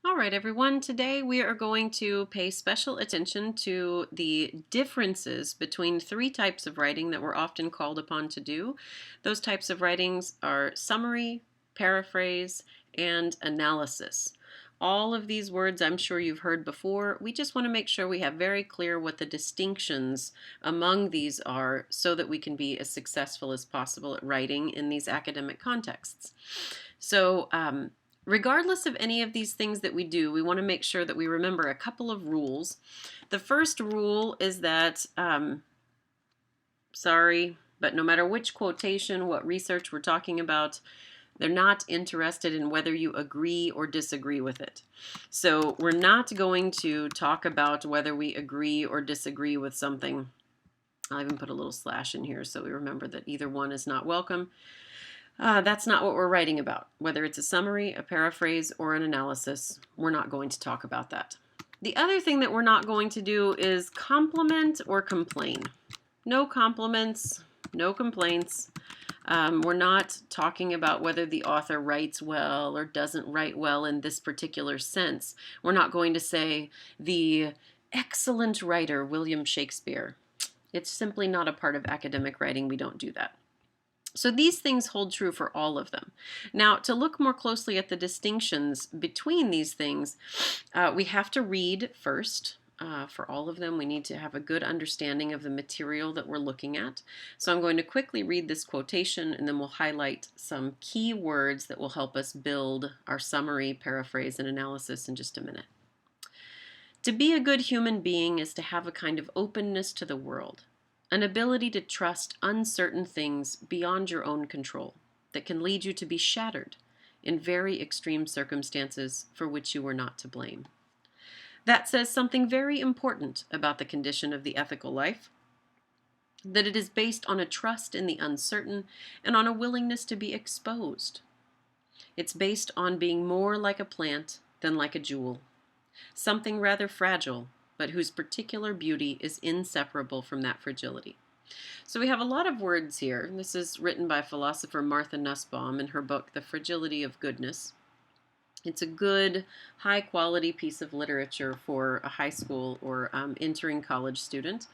All right, everyone. Today we are going to pay special attention to the differences between three types of writing that we're often called upon to do. Those types of writings are summary, paraphrase, and analysis. All of these words I'm sure you've heard before. We just want to make sure we have very clear what the distinctions among these are so that we can be as successful as possible at writing in these academic contexts. So, regardless of any of these things that we do, we want to make sure that we remember a couple of rules. The first rule is that, sorry, but no matter which quotation, what research we're talking about, they're not interested in whether you agree or disagree with it. So we're not going to talk about whether we agree or disagree with something. I'll even put a little slash in here so we remember that either one is not welcome. That's not what we're writing about. Whether it's a summary, a paraphrase, or an analysis, we're not going to talk about that. The other thing that we're not going to do is compliment or complain. No compliments, no complaints. We're not talking about whether the author writes well or doesn't write well in this particular sense. We're not going to say the excellent writer William Shakespeare. It's simply not a part of academic writing. We don't do that. So these things hold true for all of them. Now, to look more closely at the distinctions between these things, we have to read first. For all of them, we need to have a good understanding of the material that we're looking at. So I'm going to quickly read this quotation, and then we'll highlight some key words that will help us build our summary, paraphrase, and analysis in just a minute. To be a good human being is to have a kind of openness to the world, an ability to trust uncertain things beyond your own control that can lead you to be shattered in very extreme circumstances for which you were not to blame. That says something very important about the condition of the ethical life, that it is based on a trust in the uncertain and on a willingness to be exposed. It's based on being more like a plant than like a jewel, something rather fragile, but whose particular beauty is inseparable from that fragility. So we have a lot of words here. This is written by philosopher Martha Nussbaum in her book, The Fragility of Goodness. It's a good, high-quality piece of literature for a high school or entering college student.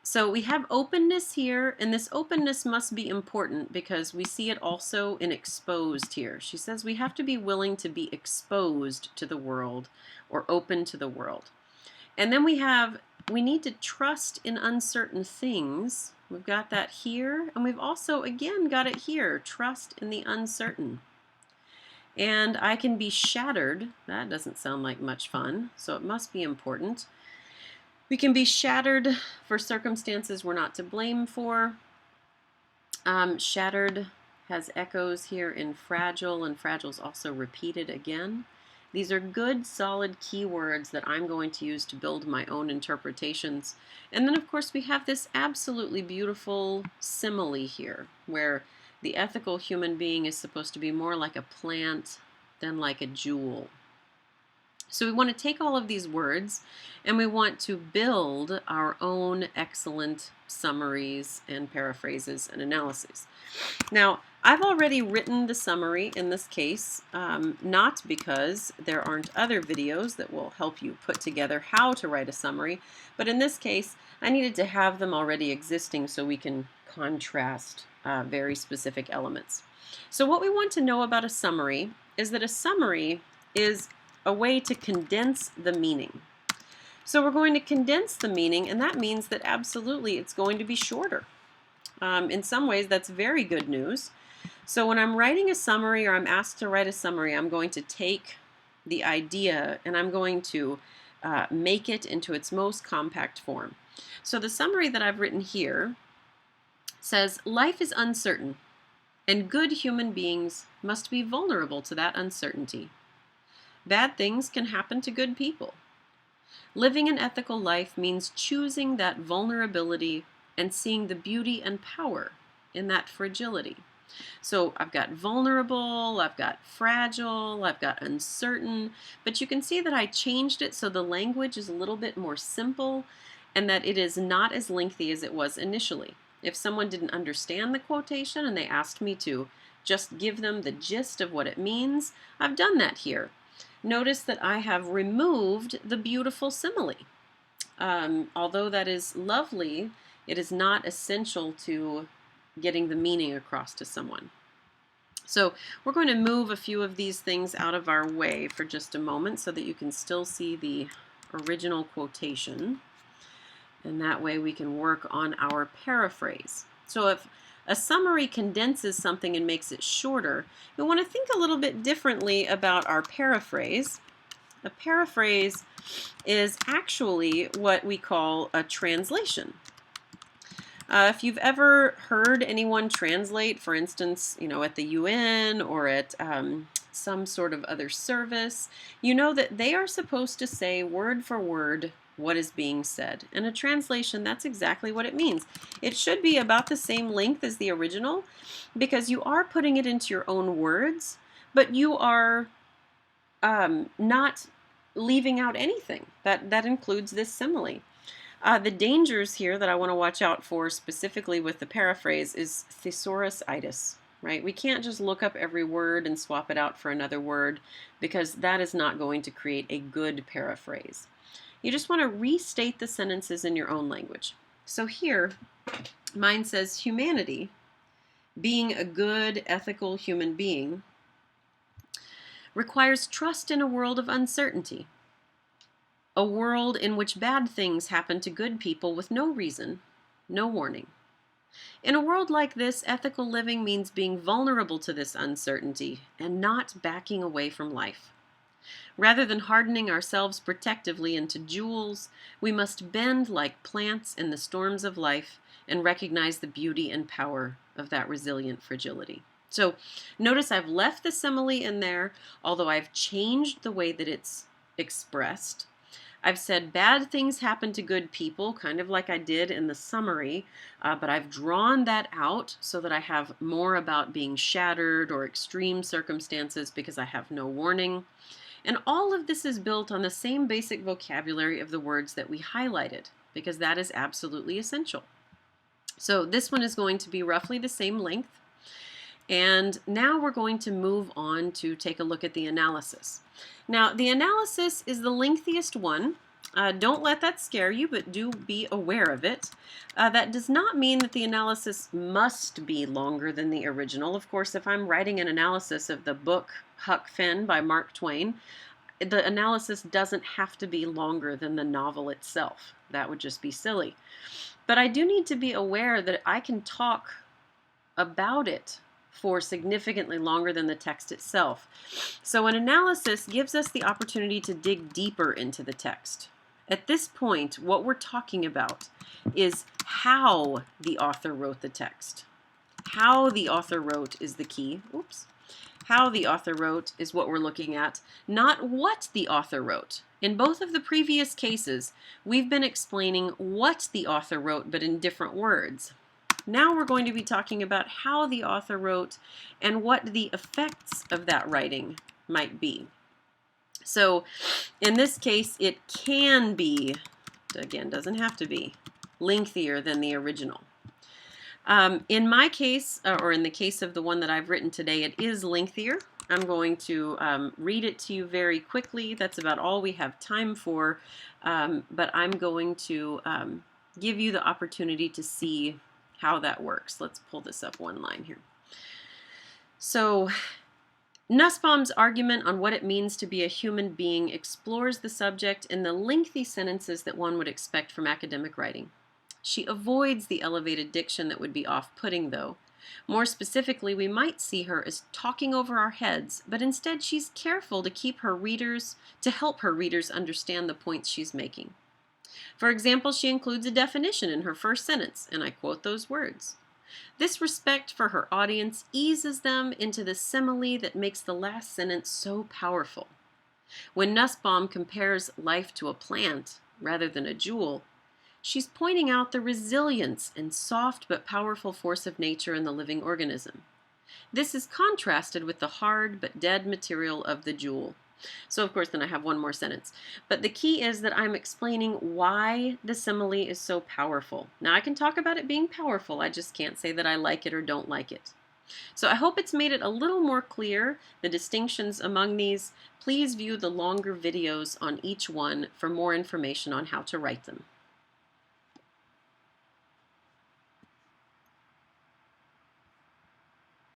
So we have openness here, and this openness must be important because we see it also in exposed here. She says we have to be willing to be exposed to the world or open to the world. And then we need to trust in uncertain things. We've got that here, and we've also, again, got it here, trust in the uncertain. And I can be shattered. That doesn't sound like much fun, so it must be important. We can be shattered for circumstances we're not to blame for. Shattered has echoes here in fragile, and fragile is also repeated again. These are good, solid keywords that I'm going to use to build my own interpretations. And then, of course, we have this absolutely beautiful simile here, where the ethical human being is supposed to be more like a plant than like a jewel. So we want to take all of these words and we want to build our own excellent summaries and paraphrases and analyses. Now, I've already written the summary in this case, not because there aren't other videos that will help you put together how to write a summary, but in this case, I needed to have them already existing so we can contrast very specific elements. So what we want to know about a summary is that a summary is a way to condense the meaning. So we're going to condense the meaning, and that means that absolutely it's going to be shorter. In some ways, that's very good news. So when I'm writing a summary or I'm asked to write a summary, I'm going to take the idea and I'm going to make it into its most compact form. So the summary that I've written here says, life is uncertain, and good human beings must be vulnerable to that uncertainty. Bad things can happen to good people. Living an ethical life means choosing that vulnerability and seeing the beauty and power in that fragility. So I've got vulnerable, I've got fragile, I've got uncertain, but you can see that I changed it so the language is a little bit more simple and that it is not as lengthy as it was initially. If someone didn't understand the quotation and they asked me to just give them the gist of what it means, I've done that here. notice that I have removed the beautiful simile. Although that is lovely, it is not essential to getting the meaning across to someone. So we're going to move a few of these things out of our way for just a moment so that you can still see the original quotation. And that way we can work on our paraphrase. So if a summary condenses something and makes it shorter, we want to think a little bit differently about our paraphrase. A paraphrase is actually what we call a translation. If you've ever heard anyone translate, for instance, at the UN or at some sort of other service, you know that they are supposed to say word for word what is being said. And a translation, that's exactly what it means. It should be about the same length as the original because you are putting it into your own words, but you are not leaving out anything. That includes this simile. The dangers here that I want to watch out for specifically with the paraphrase is thesaurus-itis, right? We can't just look up every word and swap it out for another word because that is not going to create a good paraphrase. You just want to restate the sentences in your own language. So here, mine says humanity, being a good, ethical human being, requires trust in a world of uncertainty. A world in which bad things happen to good people with no reason, no warning. In a world like this, ethical living means being vulnerable to this uncertainty and not backing away from life. Rather than hardening ourselves protectively into jewels, we must bend like plants in the storms of life and recognize the beauty and power of that resilient fragility. So notice I've left the simile in there, although I've changed the way that it's expressed. I've said bad things happen to good people, kind of like I did in the summary, but I've drawn that out so that I have more about being shattered or extreme circumstances because I have no warning. And all of this is built on the same basic vocabulary of the words that we highlighted, because that is absolutely essential. So this one is going to be roughly the same length. And now we're going to move on to take a look at the analysis. Now, the analysis is the lengthiest one. Don't let that scare you, but do be aware of it. That does not mean that the analysis must be longer than the original. Of course, if I'm writing an analysis of the book Huck Finn by Mark Twain, the analysis doesn't have to be longer than the novel itself. That would just be silly. But I do need to be aware that I can talk about it for significantly longer than the text itself. So an analysis gives us the opportunity to dig deeper into the text. At this point, what we're talking about is how the author wrote the text. How the author wrote is the key. Oops. How the author wrote is what we're looking at, not what the author wrote. In both of the previous cases, we've been explaining what the author wrote, but in different words. Now we're going to be talking about how the author wrote and what the effects of that writing might be. So in this case, it can be, again, doesn't have to be, lengthier than the original. In my case, or in the case of the one that I've written today, it is lengthier. I'm going to read it to you very quickly. That's about all we have time for, but I'm going to give you the opportunity to see how that works. Let's pull this up one line here. So Nussbaum's argument on what it means to be a human being explores the subject in the lengthy sentences that one would expect from academic writing. She avoids the elevated diction that would be off-putting, though. More specifically, we might see her as talking over our heads, but instead she's careful to help her readers understand the points she's making. For example, she includes a definition in her first sentence, and I quote those words. This respect for her audience eases them into the simile that makes the last sentence so powerful. When Nussbaum compares life to a plant rather than a jewel, she's pointing out the resilience and soft but powerful force of nature in the living organism. This is contrasted with the hard but dead material of the jewel. So of course then I have one more sentence. But the key is that I'm explaining why the simile is so powerful. Now I can talk about it being powerful, I just can't say that I like it or don't like it. So I hope it's made it a little more clear the distinctions among these. Please view the longer videos on each one for more information on how to write them.